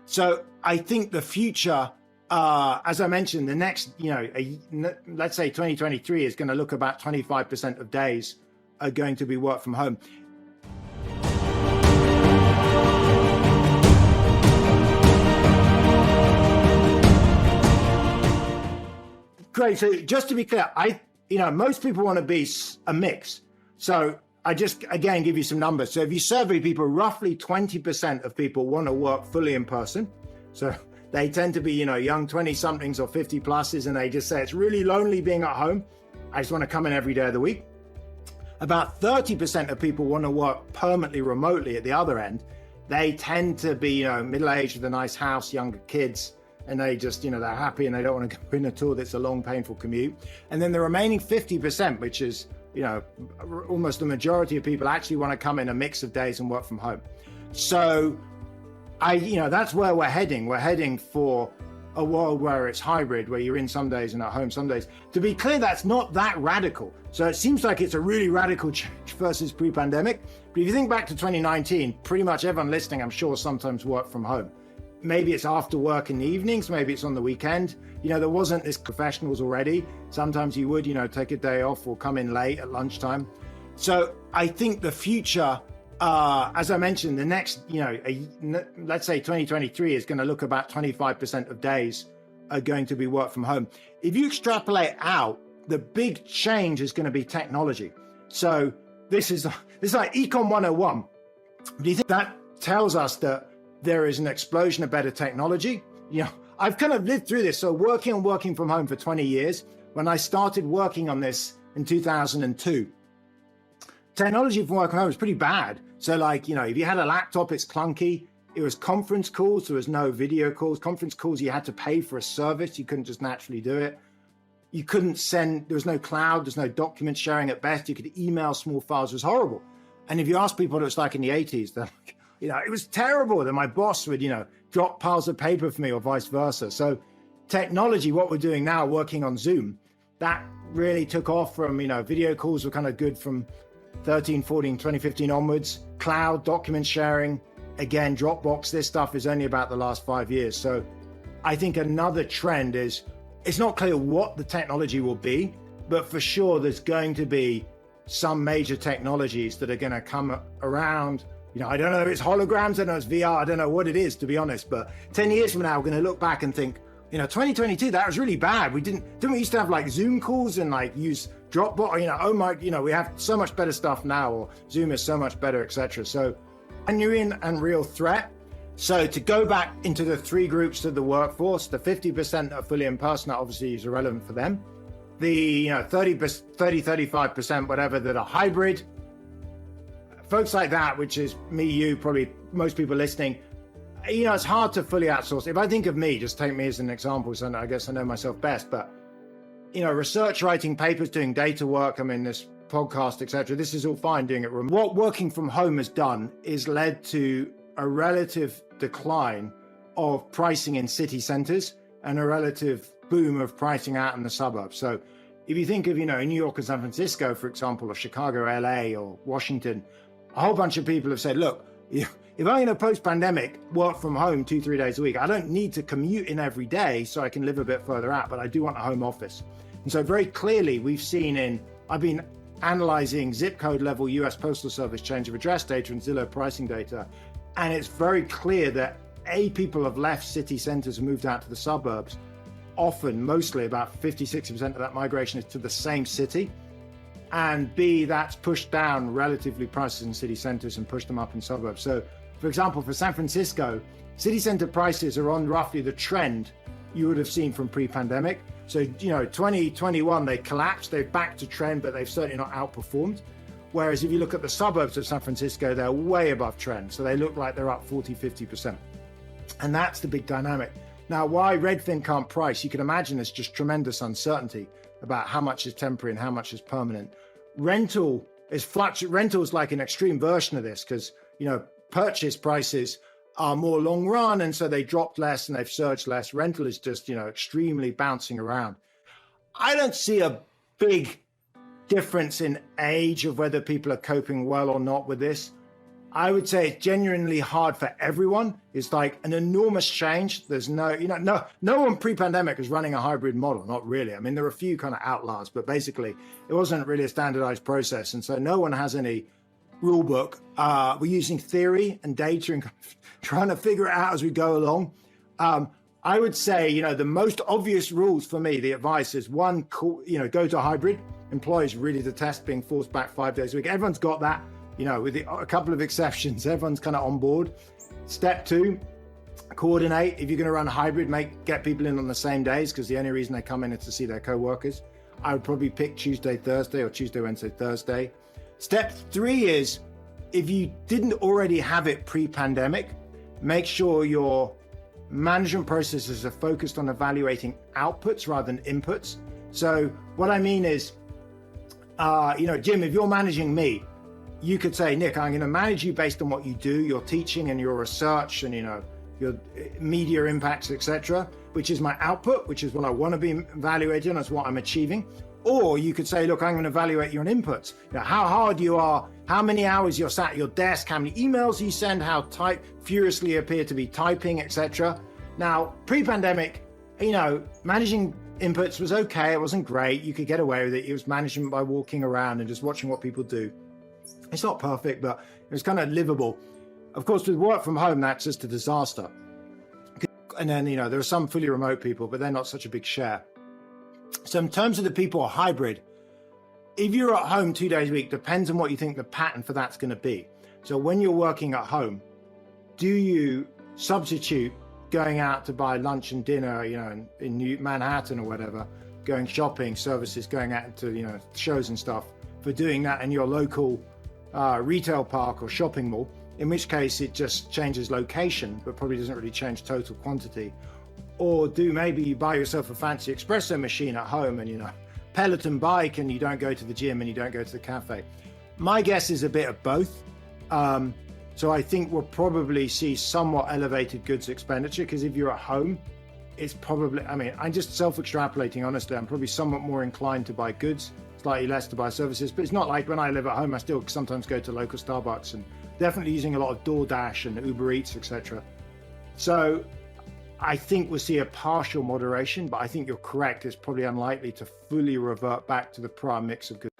So I think the future, as I mentioned, the next, let's say 2023 is going to look about 25% of days are going to be work from home. Great. So just to be clear, most people want to be a mix. So I just, again, give you some numbers. So if you survey people, roughly 20% of people want to work fully in person. So they tend to be, young 20 somethings or 50 pluses. And they just say, it's really lonely being at home. I just want to come in every day of the week. About 30% of people want to work permanently remotely at the other end. They tend to be, middle-aged with a nice house, younger kids. And they just, they're happy and they don't want to go in at all. That's a long, painful commute. And then the remaining 50%, which is, almost the majority of people actually want to come in a mix of days and work from home. So that's where we're heading. We're heading for a world where it's hybrid, where you're in some days and at home some days. To be clear, that's not that radical. So it seems like it's a really radical change versus pre-pandemic. But if you think back to 2019, pretty much everyone listening, I'm sure, sometimes work from home. Maybe it's after work in the evenings, maybe it's on the weekend. There wasn't this professionals already. Sometimes you would, take a day off or come in late at lunchtime. So I think the future, as I mentioned, the next, let's say 2023 is going to look about 25% of days are going to be work from home. If you extrapolate out, the big change is going to be technology. So this is like Econ 101. Do you think that tells us that there is an explosion of better technology? I've kind of lived through this. So working from home for 20 years, when I started working on this in 2002, technology for work from home was pretty bad. So if you had a laptop, it's clunky. It was conference calls. There was no video calls. Conference calls, you had to pay for a service. You couldn't just naturally do it. You couldn't send, there was no cloud. There's no document sharing at best. You could email small files. It was horrible. And if you ask people what it was like in the 80s, they're like, it was terrible that my boss would, drop piles of paper for me or vice versa. So technology, what we're doing now, working on Zoom, that really took off from, video calls were kind of good from 13, 14, 2015 onwards. Cloud, document sharing, again, Dropbox, this stuff is only about the last 5 years. So I think another trend is, it's not clear what the technology will be, but for sure there's going to be some major technologies that are going to come around. I don't know if it's holograms, I don't know if it's VR, I don't know what it is, to be honest, but 10 years from now, we're going to look back and think, 2022, that was really bad. Didn't we used to have like Zoom calls and like use Dropbox, we have so much better stuff now, or Zoom is so much better, etc. So genuine and real threat. So to go back into the three groups of the workforce, the 50% are fully in person, that obviously is irrelevant for them. The 35%, whatever, that are hybrid. Folks like that, which is me, you, probably most people listening, it's hard to fully outsource. If I think of me, just take me as an example, so I guess I know myself best, but, research, writing papers, doing data work, this podcast, etc. This is all fine doing it remote. What working from home has done is led to a relative decline of pricing in city centers and a relative boom of pricing out in the suburbs. So if you think of, New York and San Francisco, for example, or Chicago, LA, or Washington, a whole bunch of people have said, look, if I'm in a post-pandemic work from home 2-3 days a week, I don't need to commute in every day so I can live a bit further out, but I do want a home office. And so very clearly we've seen I've been analyzing zip code level US Postal Service change of address data and Zillow pricing data. And it's very clear that people have left city centers and moved out to the suburbs. Often, mostly about 50-60% of that migration is to the same city. And B, that's pushed down relatively prices in city centers and pushed them up in suburbs. So, for example, for San Francisco, city center prices are on roughly the trend you would have seen from pre-pandemic. So, 2021, they collapsed, they're back to trend, but they've certainly not outperformed. Whereas if you look at the suburbs of San Francisco, they're way above trend. So they look like they're up 40-50%. And that's the big dynamic. Now, why Redfin can't price, you can imagine there's just tremendous uncertainty about how much is temporary and how much is permanent. Rental is like an extreme version of this because, purchase prices are more long run. And so they dropped less and they've surged less. Rental is just, extremely bouncing around. I don't see a big difference in age of whether people are coping well or not with this. I would say it's genuinely hard for everyone. It's like an enormous change. There's no one pre-pandemic is running a hybrid model. Not really. I mean, there are a few kind of outliers, but basically it wasn't really a standardized process. And so no one has any rule book. We're using theory and data and trying to figure it out as we go along. I would say, the most obvious rules for me, the advice is one, go to hybrid. Employees really detest being forced back 5 days a week. Everyone's got that. With a couple of exceptions, everyone's kind of on board. Step 2, coordinate. If you're going to run hybrid, get people in on the same days, because the only reason they come in is to see their co-workers. I would probably pick Tuesday, Thursday, or Tuesday, Wednesday, Thursday. Step 3 is, if you didn't already have it pre-pandemic, make sure your management processes are focused on evaluating outputs rather than inputs. So what I mean is, Jim, if you're managing me, you could say, Nick, I'm going to manage you based on what you do, your teaching and your research and, your media impacts, etc., which is my output, which is what I want to be evaluated on, that's what I'm achieving. Or you could say, look, I'm going to evaluate you on inputs. How hard you are, how many hours you're sat at your desk, how many emails you send, how furiously you appear to be typing, etc. Now, pre-pandemic, managing inputs was okay. It wasn't great. You could get away with it. It was management by walking around and just watching what people do. It's not perfect, but it was kind of livable. Of course, with work from home, that's just a disaster. And then, there are some fully remote people, but they're not such a big share. So in terms of the people who are hybrid, if you're at home 2 days a week, depends on what you think the pattern for that's going to be. So when you're working at home, do you substitute going out to buy lunch and dinner, in New Manhattan or whatever, going shopping, services, going out to, shows and stuff, for doing that in your local retail park or shopping mall, in which case it just changes location, but probably doesn't really change total quantity. Or maybe you buy yourself a fancy espresso machine at home and, Peloton bike, and you don't go to the gym and you don't go to the cafe. My guess is a bit of both. So I think we'll probably see somewhat elevated goods expenditure, because if you're at home, it's probably, I'm just self-extrapolating, honestly. I'm probably somewhat more inclined to buy goods, slightly less to buy services, but it's not like when I live at home, I still sometimes go to local Starbucks, and definitely using a lot of DoorDash and Uber Eats, etc. So I think we'll see a partial moderation, but I think you're correct. It's probably unlikely to fully revert back to the prior mix of goods.